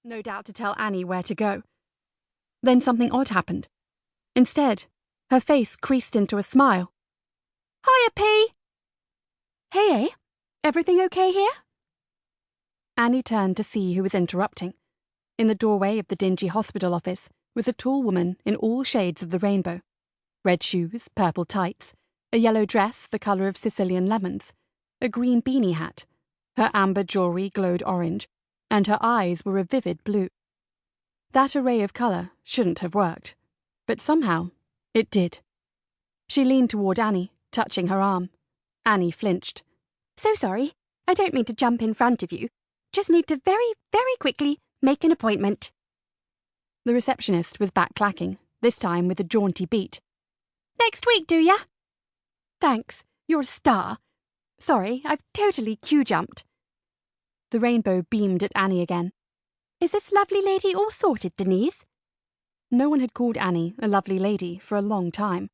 no doubt to tell Annie where to go. Then something odd happened. Instead, her face creased into a smile. "Hiya, P!" "Hey, everything okay here?" Annie turned to see who was interrupting. In the doorway of the dingy hospital office was a tall woman in all shades of the rainbow. Red shoes, purple tights, a yellow dress the colour of Sicilian lemons, a green beanie hat. Her amber jewellery glowed orange, and her eyes were a vivid blue. That array of colour shouldn't have worked, but somehow it did. She leaned toward Annie, touching her arm. Annie flinched. "So sorry, I don't mean to jump in front of you. Just need to very, very quickly make an appointment." The receptionist was back clacking, this time with a jaunty beat. "Next week, do ya?" "Thanks, you're a star. Sorry, I've totally queue-jumped." The rainbow beamed at Annie again. "Is this lovely lady all sorted, Denise?" No one had called Annie a lovely lady for a long time.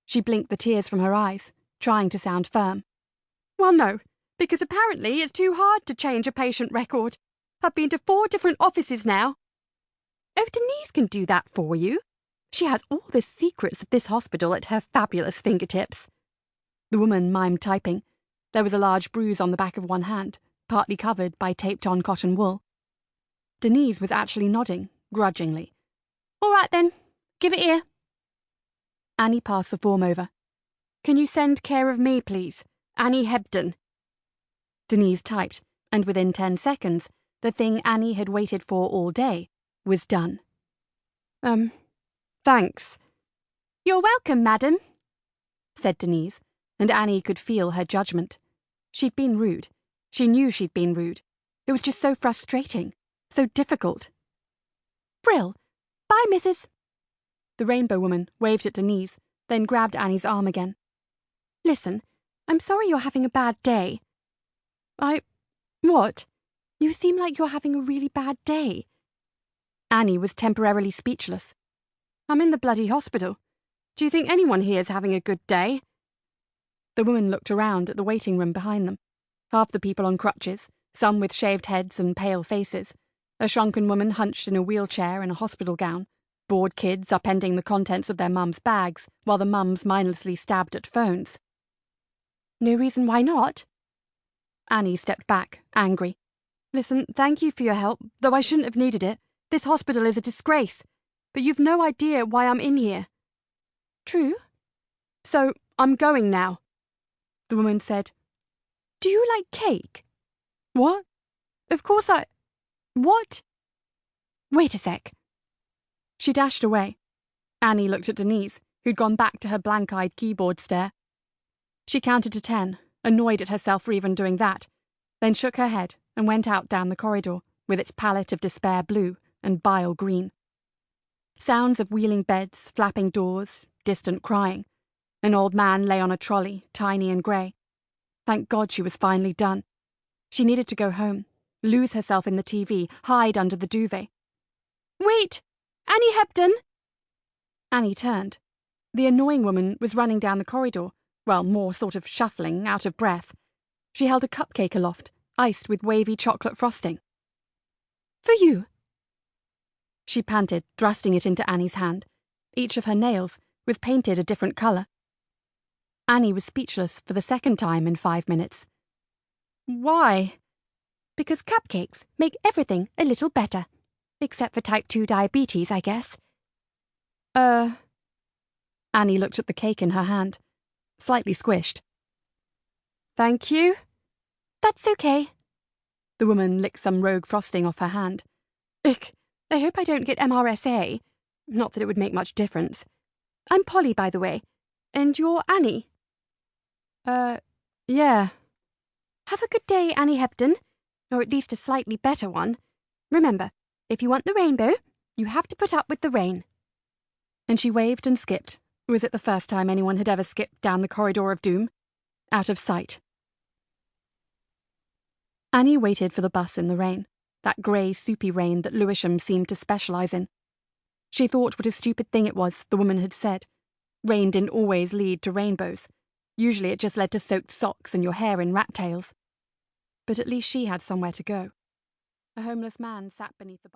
She blinked the tears from her eyes, trying to sound firm. "Well, no, because apparently it's too hard to change a patient record. I've been to 4 different offices now." "Oh, Denise can do that for you. She has all the secrets of this hospital at her fabulous fingertips." The woman mimed typing. There was a large bruise on the back of one hand, partly covered by taped-on cotton wool. Denise was actually nodding, grudgingly. "All right then, give it here." Annie passed the form over. "Can you send care of me, please? Annie Hebden." Denise typed, and within 10 seconds, the thing Annie had waited for all day was done. Thanks." "You're welcome, madam," said Denise, and Annie could feel her judgment. She'd been rude. She knew she'd been rude. It was just so frustrating, so difficult. "Brill. Bye, missus." The rainbow woman waved at Denise, then grabbed Annie's arm again. "Listen, I'm sorry you're having a bad day." What? You seem like you're having a really bad day." Annie was temporarily speechless. "I'm in the bloody hospital. Do you think anyone here is having a good day?" The woman looked around at the waiting room behind them. Half the people on crutches, some with shaved heads and pale faces, a shrunken woman hunched in a wheelchair in a hospital gown, bored kids upending the contents of their mums' bags while the mums mindlessly stabbed at phones. "No reason why not?" Annie stepped back, angry. "Listen, thank you for your help, though I shouldn't have needed it. This hospital is a disgrace. But you've no idea why I'm in here." "True." "So, I'm going now." The woman said, "Do you like cake?" "What? Of course What?" "Wait a sec." She dashed away. Annie looked at Denise, who'd gone back to her blank-eyed keyboard stare. She counted to 10, annoyed at herself for even doing that, then shook her head and went out down the corridor with its palette of despair blue and bile green. Sounds of wheeling beds, flapping doors, distant crying. An old man lay on a trolley, tiny and grey. Thank God she was finally done. She needed to go home, lose herself in the TV, hide under the duvet. "Wait! Annie Hebden!" Annie turned. The annoying woman was running down the corridor, well, more sort of shuffling, out of breath. She held a cupcake aloft, iced with wavy chocolate frosting. "For you." She panted, thrusting it into Annie's hand. Each of her nails was painted a different colour. Annie was speechless for the second time in 5 minutes. "Why?" "Because cupcakes make everything a little better. Except for type 2 diabetes, I guess." Annie looked at the cake in her hand, slightly squished. "Thank you." "That's okay." The woman licked some rogue frosting off her hand. "Ick, I hope I don't get MRSA. Not that it would make much difference. I'm Polly, by the way. And you're Annie?" Yeah." "Have a good day, Annie Hebden. Or at least a slightly better one. Remember, if you want the rainbow, you have to put up with the rain." And she waved and skipped. Was it the first time anyone had ever skipped down the corridor of doom? Out of sight. Annie waited for the bus in the rain, that grey, soupy rain that Lewisham seemed to specialise in. She thought what a stupid thing it was the woman had said. Rain didn't always lead to rainbows. Usually it just led to soaked socks and your hair in rat tails. But at least she had somewhere to go. A homeless man sat beneath the bus.